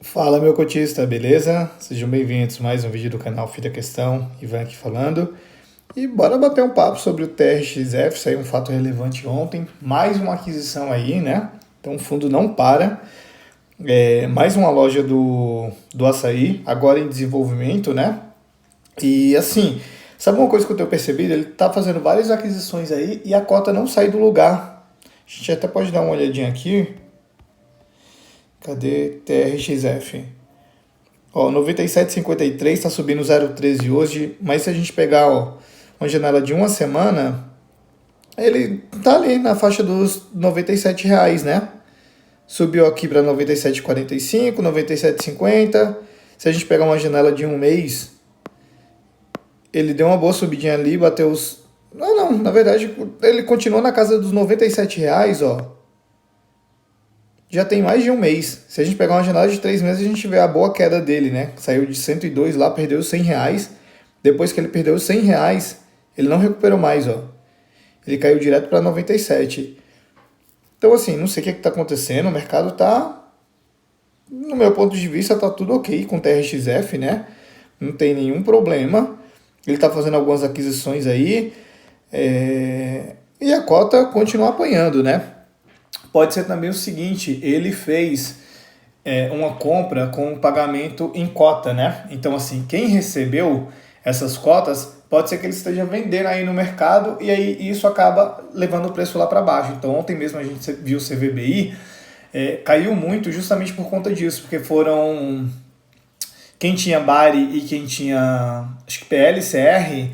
Fala, meu cotista, beleza? Sejam bem-vindos a mais um vídeo do canal Fita Questão, Ivan aqui falando. E bora bater um papo sobre o TRXF, saiu um fato relevante ontem, mais uma aquisição aí, né? Então o fundo não para. Mais uma loja do açaí, agora em desenvolvimento, né? E assim, sabe uma coisa que eu tenho percebido? Ele tá fazendo várias aquisições aí e a cota não sai do lugar. A gente até pode dar uma olhadinha aqui. Cadê TRXF? Ó, 97,53 está subindo 0,13 hoje, mas se a gente pegar uma janela de uma semana, ele tá ali na faixa dos R$ 97, né? Subiu aqui para 97,45, 97,50. Se a gente pegar uma janela de um mês, ele deu uma boa subidinha ali, bateu os... Não, na verdade, ele continuou na casa dos R$ 97, ó. Já tem mais de um mês. Se a gente pegar uma janela de 3 meses, a gente vê a boa queda dele, né? Saiu de 102 lá, perdeu os R$ 100. Depois que ele perdeu os R$ 100, ele não recuperou mais, ó. Ele caiu direto para 97. Então, assim, não sei o que está acontecendo. O mercado tá, no meu ponto de vista, tá tudo ok com o TRXF, né? Não tem nenhum problema. Ele tá fazendo algumas aquisições aí. E a cota continua apanhando, né? Pode ser também o seguinte, ele fez uma compra com pagamento em cota, né? Então, assim, quem recebeu essas cotas, pode ser que ele esteja vendendo aí no mercado e aí isso acaba levando o preço lá para baixo. Então, ontem mesmo a gente viu o CVBI, caiu muito justamente por conta disso, porque foram... Quem tinha Bari e quem tinha, acho que PLCR,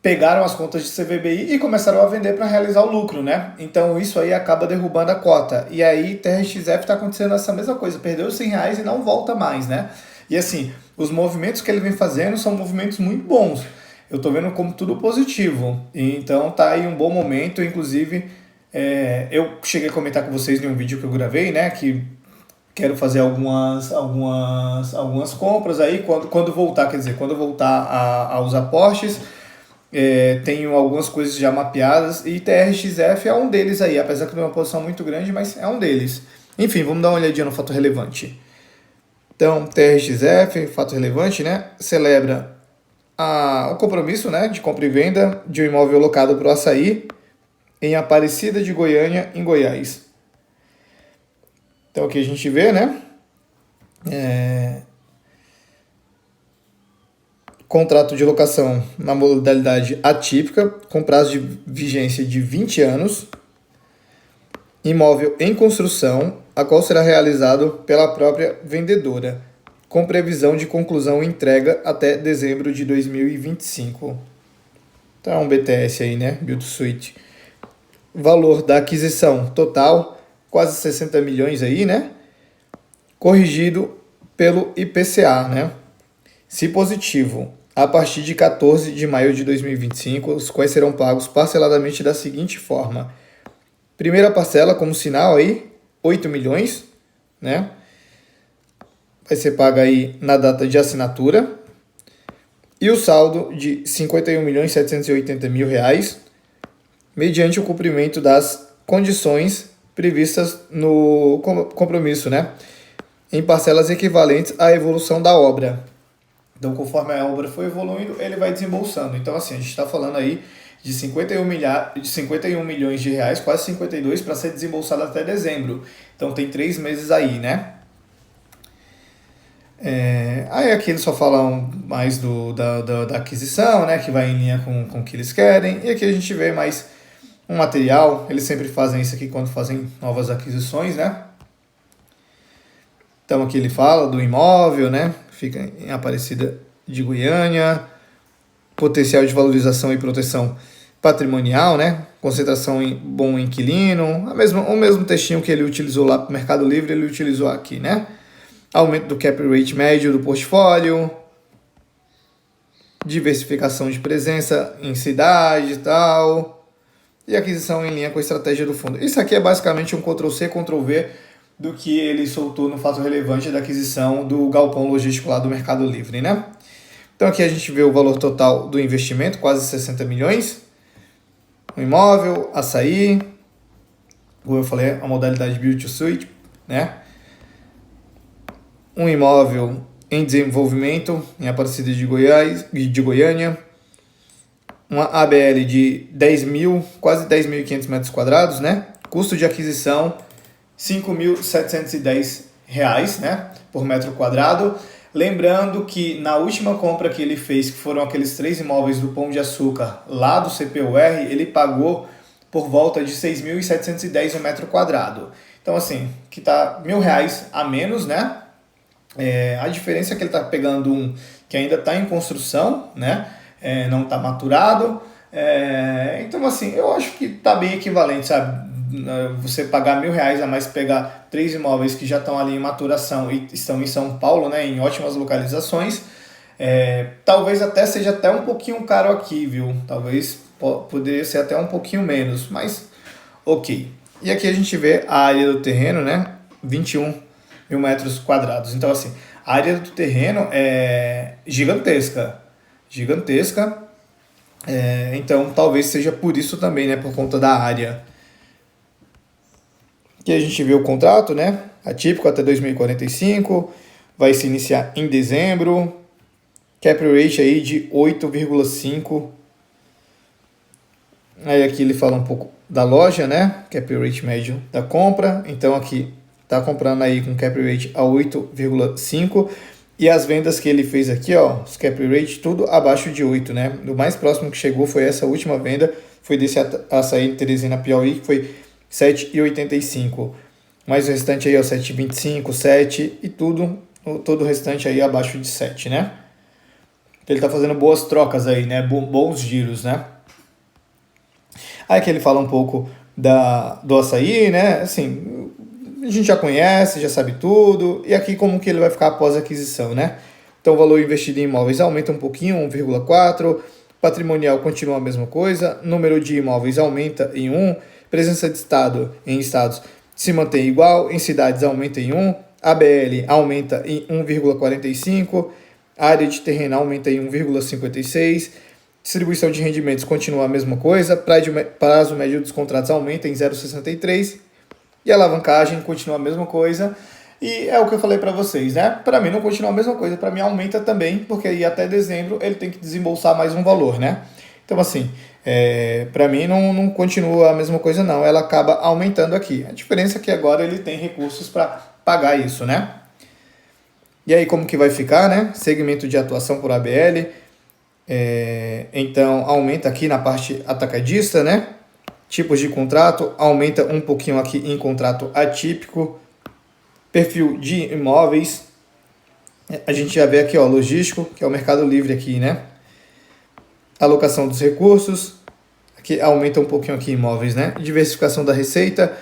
pegaram as contas de CVBI e começaram a vender para realizar o lucro, né? Então isso aí acaba derrubando a cota. E aí TRXF está acontecendo essa mesma coisa, perdeu os R$ 100 e não volta mais, né? E assim, os movimentos que ele vem fazendo são movimentos muito bons. Eu estou vendo como tudo positivo. Então tá aí um bom momento, inclusive eu cheguei a comentar com vocês em um vídeo que eu gravei, né? Que quero fazer algumas compras aí quando voltar, quer dizer, quando voltar aos aportes. Tenho algumas coisas já mapeadas e TRXF é um deles aí, apesar que não é uma posição muito grande, mas é um deles. Enfim, vamos dar uma olhadinha no fato relevante. Então, TRXF, fato relevante, né? Celebra o compromisso, né, de compra e venda de um imóvel locado para o açaí em Aparecida de Goiânia, em Goiás. Então aqui a gente vê, né? Contrato de locação na modalidade atípica, com prazo de vigência de 20 anos, imóvel em construção, a qual será realizado pela própria vendedora, com previsão de conclusão e entrega até dezembro de 2025. Então é um BTS aí, né? Build to Suit. Valor da aquisição total, quase 60 milhões aí, né? Corrigido pelo IPCA, né? Se positivo, a partir de 14 de maio de 2025, os quais serão pagos parceladamente da seguinte forma. Primeira parcela, como sinal aí, 8 milhões, né? Vai ser paga aí na data de assinatura. E o saldo de 51.780.000 reais, mediante o cumprimento das condições previstas no compromisso, né? Em parcelas equivalentes à evolução da obra. Então, conforme a obra for evoluindo, ele vai desembolsando. Então, assim, a gente está falando aí de 51 milhões de reais, quase 52, para ser desembolsado até dezembro. Então, tem 3 meses aí, né? Aí aqui eles só falam mais da aquisição, né? Que vai em linha com o que eles querem. E aqui a gente vê mais um material. Eles sempre fazem isso aqui quando fazem novas aquisições, né? Então aqui ele fala do imóvel, né? Fica em Aparecida de Goiânia, potencial de valorização e proteção patrimonial, né? Concentração em bom inquilino, o mesmo textinho que ele utilizou lá para o Mercado Livre, ele utilizou aqui, né? Aumento do cap rate médio do portfólio, diversificação de presença em cidade e tal, e aquisição em linha com a estratégia do fundo. Isso aqui é basicamente um Ctrl+C, Ctrl+V do que ele soltou no fato relevante da aquisição do galpão logístico lá do Mercado Livre, né? Então aqui a gente vê o valor total do investimento, quase 60 milhões. O imóvel, açaí, como eu falei, a modalidade Build to Suit, né? um imóvel em desenvolvimento em Aparecida de Goiânia, uma ABL de 10 mil, quase 10.500 metros quadrados, né? Custo de aquisição R$ 5.710, né, por metro quadrado. Lembrando que na última compra que ele fez, que foram aqueles 3 imóveis do Pão de Açúcar lá do CPUR, ele pagou por volta de R$ 6.710 um metro quadrado. Então assim, que tá R$ 1.000 a menos, né? A diferença é que ele está pegando um que ainda está em construção, né? Não está maturado. Então assim, eu acho que está bem equivalente, sabe? Você pagar R$ 1.000 a mais, pegar 3 imóveis que já estão ali em maturação e estão em São Paulo, né, em ótimas localizações, talvez até seja até um pouquinho caro aqui, viu? Talvez poderia ser até um pouquinho menos, mas ok. E aqui a gente vê a área do terreno, né, 21 mil metros quadrados. Então assim, a área do terreno é gigantesca. Então talvez seja por isso também, né, por conta da área. Aqui a gente vê o contrato, né? Atípico até 2045, vai se iniciar em dezembro. Cap rate aí de 8,5. Aí aqui ele fala um pouco da loja, né? Cap rate médio da compra. Então aqui tá comprando aí com cap rate a 8,5. E as vendas que ele fez aqui, ó, os cap rate tudo abaixo de 8, né? O mais próximo que chegou foi essa última venda, foi desse açaí de Teresina, Piauí, que foi 7,85. Mais o restante aí, ó, 7,25, 7 e todo o restante aí abaixo de 7, né? Ele tá fazendo boas trocas aí, né? Bons giros, né? Aí que ele fala um pouco do açaí, né? Assim, a gente já conhece, já sabe tudo. E aqui como que ele vai ficar após a aquisição, né? Então o valor investido em imóveis aumenta um pouquinho, 1,4. Patrimonial continua a mesma coisa. Número de imóveis aumenta em 1. Presença de estado em estados se mantém igual, em cidades aumenta em 1, ABL aumenta em 1,45, área de terreno aumenta em 1,56, distribuição de rendimentos continua a mesma coisa, prazo médio dos contratos aumenta em 0,63 e a alavancagem continua a mesma coisa. E é o que eu falei para vocês, né? Para mim não continua a mesma coisa, para mim aumenta também, porque aí até dezembro ele tem que desembolsar mais um valor, né? Então assim, para mim não continua a mesma coisa não, ela acaba aumentando aqui. A diferença é que agora ele tem recursos para pagar isso, né? E aí como que vai ficar, né? Segmento de atuação por ABL, então aumenta aqui na parte atacadista, né? Tipos de contrato, aumenta um pouquinho aqui em contrato atípico. Perfil de imóveis, a gente já vê aqui, ó, logístico, que é o Mercado Livre aqui, né? Alocação dos recursos, aqui aumenta um pouquinho aqui imóveis, né? Diversificação da receita,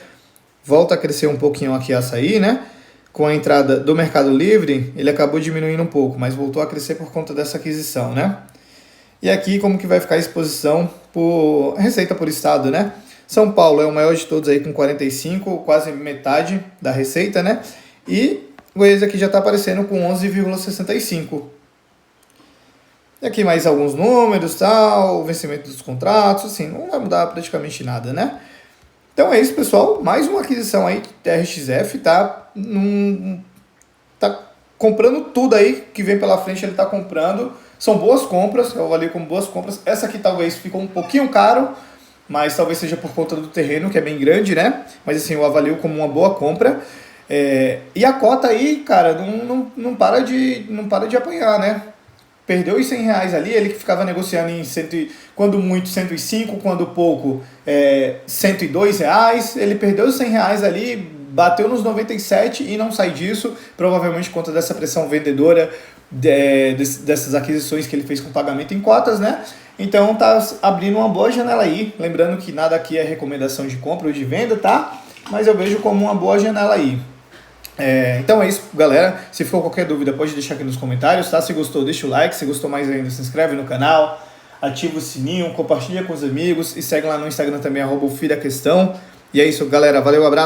volta a crescer um pouquinho aqui açaí, né? Com a entrada do Mercado Livre, ele acabou diminuindo um pouco, mas voltou a crescer por conta dessa aquisição, né? E aqui como que vai ficar a exposição por receita por estado, né? São Paulo é o maior de todos aí com 45, quase metade da receita, né? E Goiás aqui já está aparecendo com 11,65. E aqui mais alguns números, tal, o vencimento dos contratos, assim, não vai mudar praticamente nada, né? Então é isso, pessoal. Mais uma aquisição aí que a RXF tá comprando tudo aí que vem pela frente, ele tá comprando. São boas compras, eu avalio como boas compras. Essa aqui talvez ficou um pouquinho caro, mas talvez seja por conta do terreno, que é bem grande, né? Mas assim, eu avalio como uma boa compra. E a cota aí, cara, não para de apanhar, né? Perdeu os R$100 ali, ele que ficava negociando em quando muito 105, quando pouco R$102, ele perdeu os R$100 ali, bateu nos 97 e não sai disso, provavelmente por conta dessa pressão vendedora, dessas aquisições que ele fez com pagamento em cotas, né? Então tá abrindo uma boa janela aí, lembrando que nada aqui é recomendação de compra ou de venda, tá? Mas eu vejo como uma boa janela aí. Então é isso, galera. Se for qualquer dúvida, pode deixar aqui nos comentários, tá? Se gostou, deixa o like. Se gostou mais ainda, se inscreve no canal, ativa o sininho, compartilha com os amigos e segue lá no Instagram também, @ofiraquestão. E é isso, galera. Valeu, abraço.